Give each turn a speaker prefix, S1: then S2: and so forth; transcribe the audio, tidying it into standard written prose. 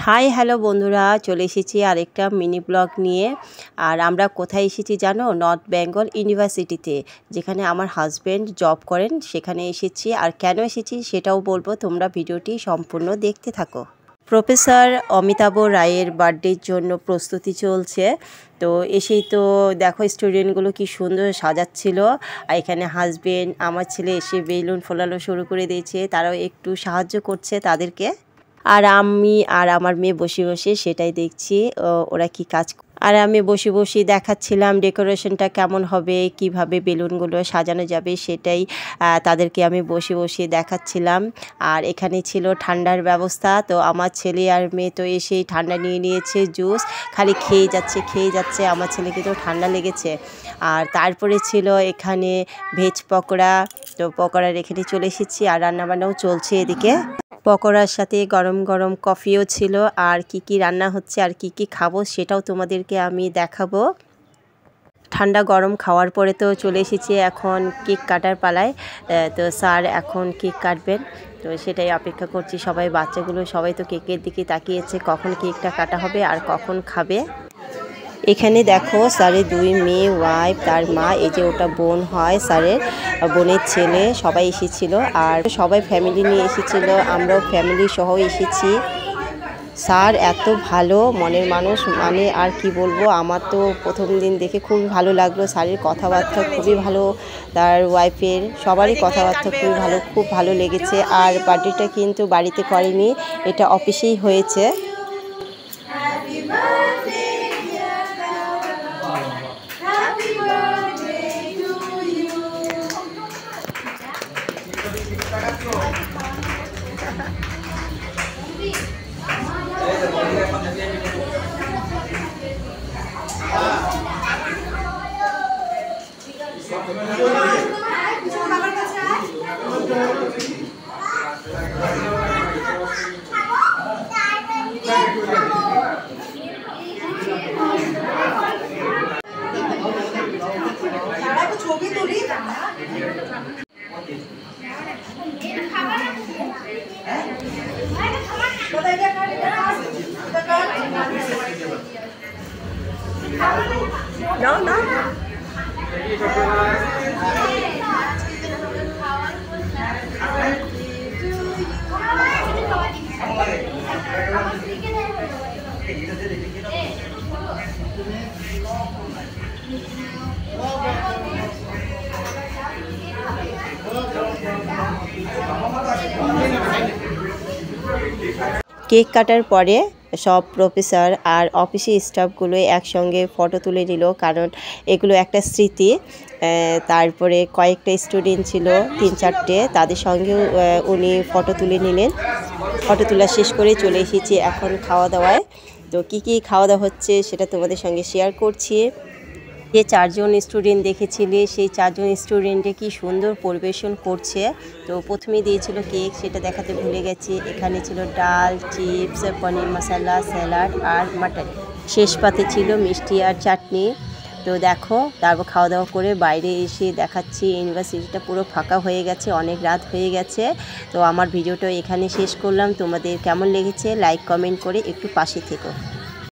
S1: Hi hello বন্ধুরা, চলে এসেছি আরেকটা মিনি ব্লগ নিয়ে। আর আমরা কোথায় এসেছি জানো? নর্থ বেঙ্গল ইউনিভার্সিটিতে, যেখানে আমার হাজব্যান্ড জব করেন, সেখানে এসেছি। আর কেন এসেছি সেটাও বলবো, তোমরা ভিডিওটি সম্পূর্ণ দেখতে থাকো। প্রফেসর অমিতাভ রায়ের বার্থডের জন্য প্রস্তুতি চলছে। তো এসেই তো দেখো স্টুডেন্টগুলো কি সুন্দর সাজাচ্ছিল। আর এখানে হাজব্যান্ড, আমার ছেলে এসে বেলুন ফোলানো শুরু করে দিয়েছে, তারাও একটু সাহায্য করছে তাদেরকে। আর আমি আর আমার মেয়ে বসে বসে সেটাই দেখছি ওরা কি কাজ। আর আমি বসে বসে দেখাচ্ছিলাম ডেকোরেশনটা কেমন হবে, কিভাবে বেলুনগুলো সাজানো যাবে, সেটাই তাদেরকে আমি বসে বসে দেখাচ্ছিলাম। আর এখানে ছিল ঠান্ডার ব্যবস্থা। তো আমার ছেলে আর মেয়ে তো এসেই ঠান্ডা নিয়ে নিয়েছে, জুস খালি খেয়ে যাচ্ছে। আমার ছেলেকে তো ঠান্ডা লেগেছে। আর তারপরে ছিল এখানে ভেজ পকোড়া। তো পকোড়ার এখানে চলে এসেছি, আর রান্নাবান্নাও চলছে এদিকে। পকোড়ার সাথে গরম গরম কফিও ছিল। আর কি রান্না হচ্ছে আর কি খাবো সেটাও তোমাদেরকে আমি দেখাবো। ঠান্ডা গরম খাওয়ার পরে তো চলে এসেছি এখন কেক কাটার পালায়। তো স্যার এখন কেক কাটবেন, তো সেটাই অপেক্ষা করছি। সবাই বাচ্চাগুলো সবাই তো কেকের দিকে তাকিয়েছে, কখন কেকটা কাটা হবে আর কখন খাবে। এখানে দেখো স্যারের দুই মেয়ে, ওয়াইফ, তার মা, এই যে ওটা বোন হয় স্যারের, বোনের ছেলে, সবাই এসেছিল। আর সবাই ফ্যামিলি নিয়ে এসেছিল, আমরাও ফ্যামিলি সহ এসেছি। স্যার এত ভালো মনের মানুষ, মানে আর কি বলবো। আমার তো প্রথম দিন দেখে খুবই ভালো লাগলো। স্যারের কথাবার্তা খুবই ভালো, তার ওয়াইফের সবারই কথাবার্তা খুবই ভালো, খুব ভালো লেগেছে। আর বার্থডেটা কিন্তু বাড়িতে করেনি, এটা অফিসেই হয়েছে। ছবি তুলি না কেক কাটার পরে সব প্রফেসর আর অফিসের স্টাফগুলো একসঙ্গে ফটো তুলে নিল, কারণ এগুলো একটা স্মৃতি। তারপরে কয়েকটা স্টুডেন্ট ছিল, 3-4টে, তাদের সঙ্গেও উনি ফটো তুলে নিলেন। ফটো তোলা শেষ করে চলে এসেছি এখন খাওয়া দাওয়ায়। তো কি খাওয়া দাওয়া হচ্ছে সেটা তোমাদের সঙ্গে শেয়ার করছি। যে 4জন স্টুডেন্ট দেখেছিলে, সেই 4জন স্টুডেন্টে কি সুন্দর পরিবেশন করছে। তো প্রথমেই দিয়েছিল কেক, সেটা দেখাতে ভুলে গেছি। এখানে ছিল ডাল, চিপস, পনির মশলা, স্যালাড আর মাটন। শেষ পাতে ছিল মিষ্টি আর চাটনি। তো দেখো, তারপর খাওয়া দাওয়া করে বাইরে এসে দেখাচ্ছি ইউনিভার্সিটিটা পুরো ফাঁকা হয়ে গেছে, অনেক রাত হয়ে গেছে। তো আমার ভিডিওটা এখানে শেষ করলাম। তোমাদের কেমন লেগেছে লাইক কমেন্ট করে একটু পাশে থেকো।